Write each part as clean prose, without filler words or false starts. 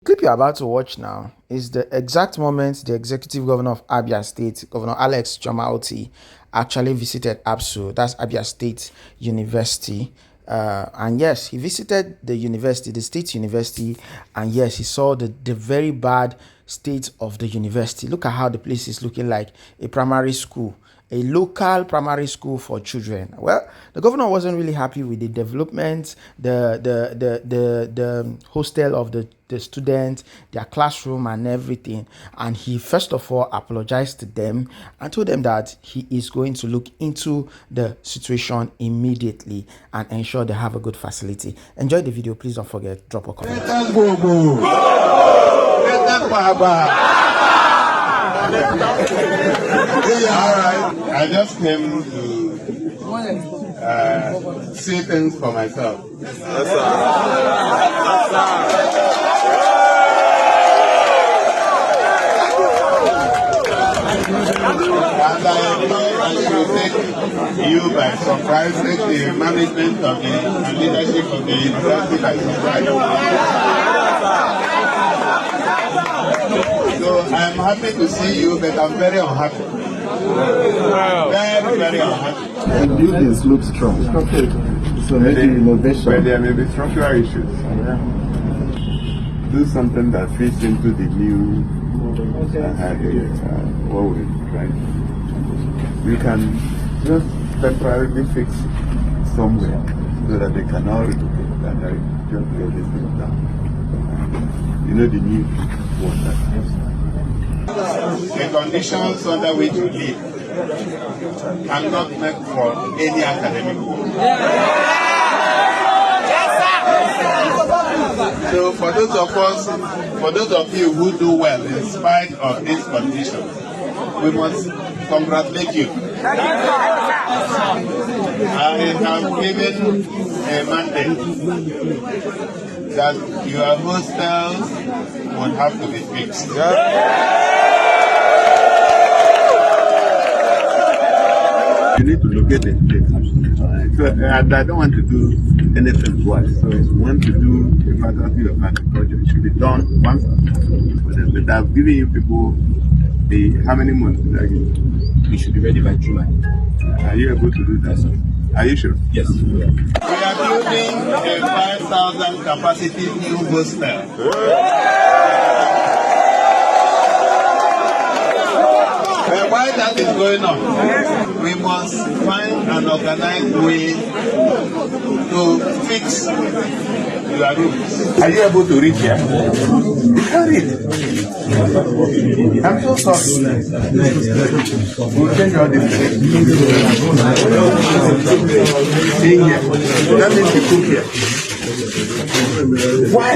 Clip you're about to watch now is the exact moment the executive governor of Abia State, Governor Alex Otti, actually visited Absu, that's Abia State University. And yes, he visited the university, the state university, and yes, he saw the very bad state of the university. Look at how the place is looking like a primary school, a local primary school for children. Well, the governor wasn't really happy with the development, the hostel of the students, their classroom and everything. And he first of all apologized to them and told them that he is going to look into the situation immediately and ensure they have a good facility. Enjoy the video. Please don't forget, drop a comment. I just came to see things for myself. Yes, sir. And I know I should take you by surprise, take the management of the and leadership of the university by surprise. So I'm happy to see you, but I'm very unhappy. Very, very unhappy. The buildings look strong. Okay. So maybe innovation. But there may be structural issues. Yeah. Do something that fits into the new what we're trying. You can just temporarily fix somewhere so that they can all relocate and just get this thing down. You know the new water. The conditions under which we live cannot make for any academic work. So for those of you who do well in spite of these conditions, we must congratulate you. I have given a mandate that your hostels would have to be fixed. You need to locate it. So, and I don't want to do anything twice. So if you want to do the faculty of agriculture, it should be done once. But I've given you people how many months did I give you? We should be ready by July. Are you able to do that? Yes, sir. Are you sure? Yes. We are building a 5,000 capacity new hostel. While that is going on, we must find an organized way to fix your rooms. Are you able to reach here? You can read. I'm so sorry. We'll change all this. Stay here. That means you cook here. Why?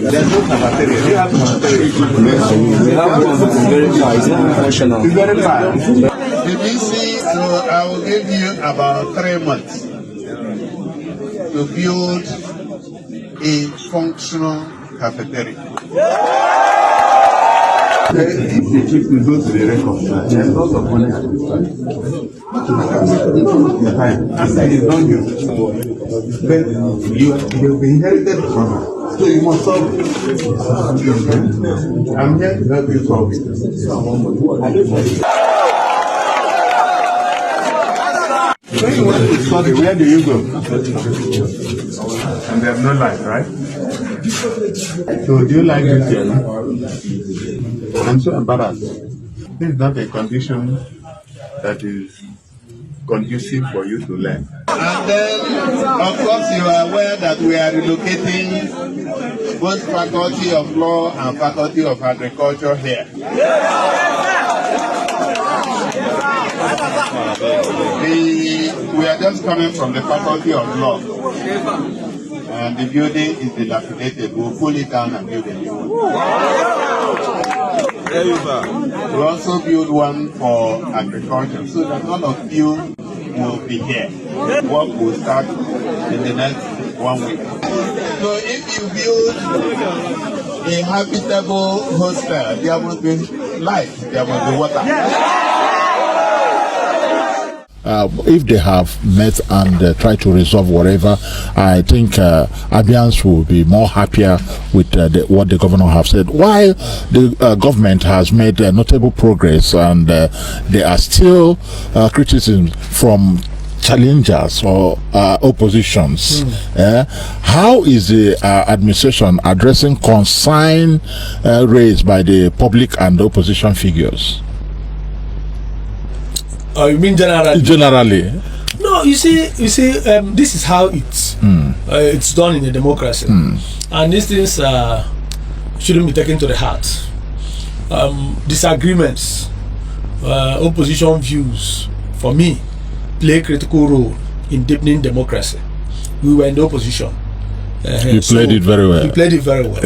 There's no cafeteria. You have cafeteria. We have one, but it's very far. It's not functional. It's very far. If you see, so I will give you about 3 months to build a functional cafeteria. If you keep me go to the record, there's lots of money at this time. After it's done you, then you'll be inherited from her. So you must solve it. I'm here to help you solve it. When you want to study, where do you go? And there's no light, right? So do you like this here? I'm so embarrassed. This is not a condition that is conducive for you to learn. And then, of course, you are aware that we are relocating both Faculty of Law and Faculty of Agriculture here. We are just coming from the Faculty of Law. And the building is dilapidated. We'll pull it down and build a new one. We'll also build one for agriculture so that none of you will be here. Work will start in the next 1 week. So if you build a habitable hostel, there will be light, there will be water. if they have met and tried to resolve whatever, I think Abians will be more happier with what the governor have said. While the government has made notable progress, and there are still criticisms from challengers or oppositions. How is the administration addressing concern raised by the public and the opposition figures? You mean generally? Generally. No, you see, this is how it's done in a democracy, and these things shouldn't be taken to the heart. Disagreements, opposition views, for me, play a critical role in deepening democracy. We were in the opposition. You played it very well. We played it very well.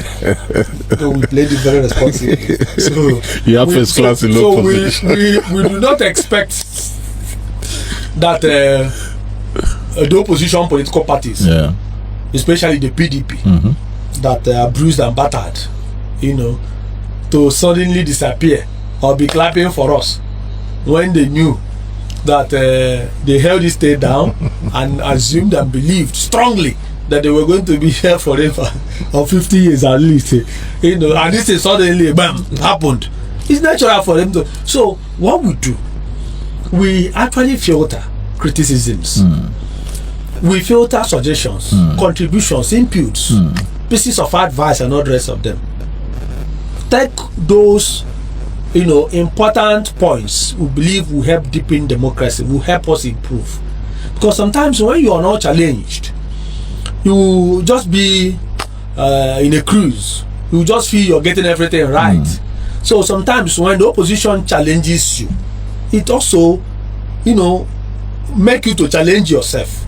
So we played it very responsibly. So you have first class in opposition. We do not expect that the opposition political parties, especially the PDP, that are bruised and battered, to suddenly disappear or be clapping for us when they knew that they held this state down and assumed and believed strongly that they were going to be here forever or 50 years at least, and this is suddenly bam happened. It's natural for them to. So what we do, we actually filter criticisms, we filter suggestions, contributions, inputs, pieces of advice, and all the rest of them. Take those important points we believe will help deepen democracy, will help us improve. Because sometimes when you are not challenged, you just be in a cruise. You just feel you're getting everything right. So sometimes when the opposition challenges you, it also, make you to challenge yourself.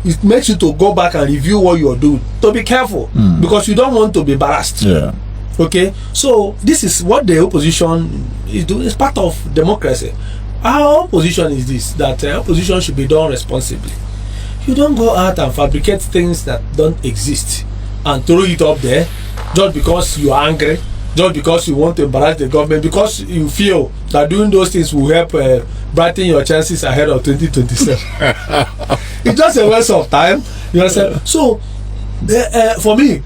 It makes you to go back and review what you're doing. To be careful, because you don't want to be embarrassed. Yeah. Okay, so this is what the opposition is doing. It's part of democracy. Our position is this: that opposition should be done responsibly. You don't go out and fabricate things that don't exist and throw it up there just because you are angry, just because you want to embarrass the government, because you feel that doing those things will help brighten your chances ahead of 2027. It's just a waste of time. You understand? So, for me,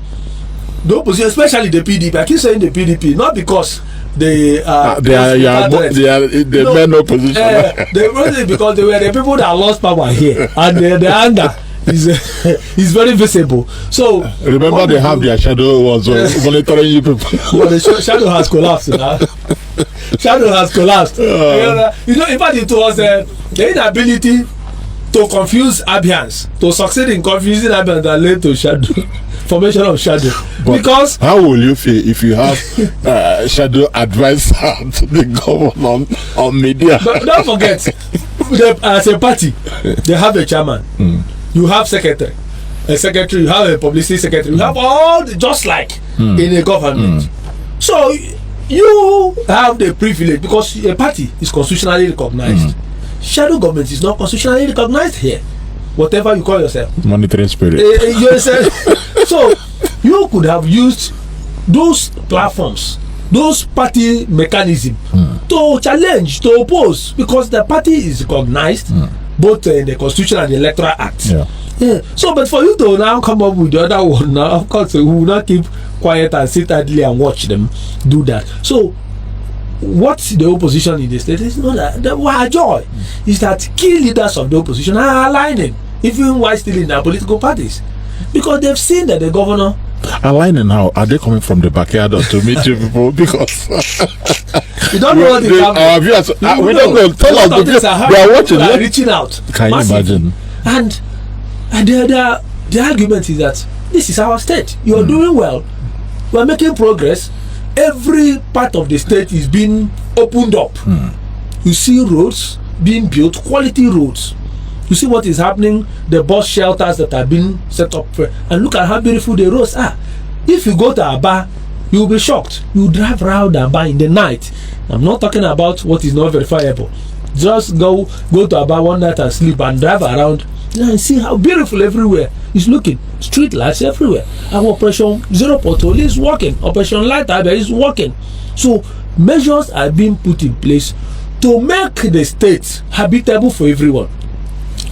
the opposition, especially the PDP, I keep saying the PDP, not because they are the main opposition. They really, because they were the people that lost power here, and the anger is very visible. So remember, they have their shadow was monitoring you people. But the shadow has collapsed. Shadow has collapsed. In fact, it was the inability to confuse Abians, to succeed in confusing Abians, that led to shadow. Formation of shadow. But because how will you feel if you have shadow advisor to the government on media? But don't forget, as a party, they have a chairman, you have secretary, you have a publicity secretary, you have all just like in a government. So you have the privilege because a party is constitutionally recognized. Shadow government is not constitutionally recognized here. Whatever you call yourself, monitoring spirit. So you could have used those platforms, those party mechanism to challenge, to oppose, because the party is recognized both in the Constitution and the Electoral Act. So, but for you to now come up with the other one, now of course we will not keep quiet and sit idly and watch them do that. So what the opposition in the state is not that our joy is that key leaders of the opposition are aligning, even while still in their political parties, because they've seen that the governor aligning. How are they coming from the backyard to meet you people? Because you don't know what they have. Our viewers, we don't know. Tell us, they are watching. They are reaching out. Can you imagine? And the argument is that this is our state. You are doing well. We are making progress. Every part of the state is being opened up. You see roads being built, quality roads. You see what is happening, the bus shelters that are being set up, and look at how beautiful the roads are. If you go to Aba, you will be shocked. You drive around Aba in the night. I'm not talking about what is not verifiable. Just go to Aba one night and sleep and drive around and see how beautiful everywhere is looking. Street lights everywhere. Our Operation Zero Pothole is working. Operation Light Aba is working. So measures are being put in place to make the state habitable for everyone.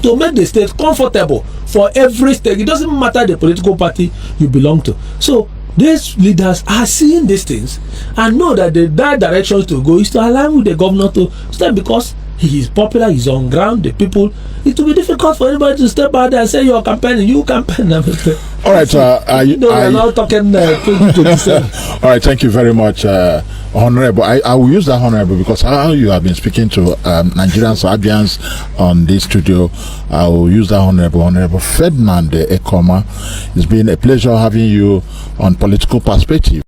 to make the state comfortable for every state. It doesn't matter the political party you belong to. So these leaders are seeing these things and know that the right direction to go is to align with the governor to step, because he is popular, he's on ground, the people. It will be difficult for anybody to step out there and say you're campaigning, you campaign. All right, we're not talking 2027. All right, thank you very much, Honorable. I will use that, Honorable, because how you have been speaking to Nigerians, Abians on this studio. I will use that, Honorable Ferdinand Ekoma. It's been a pleasure having you on Political Perspective.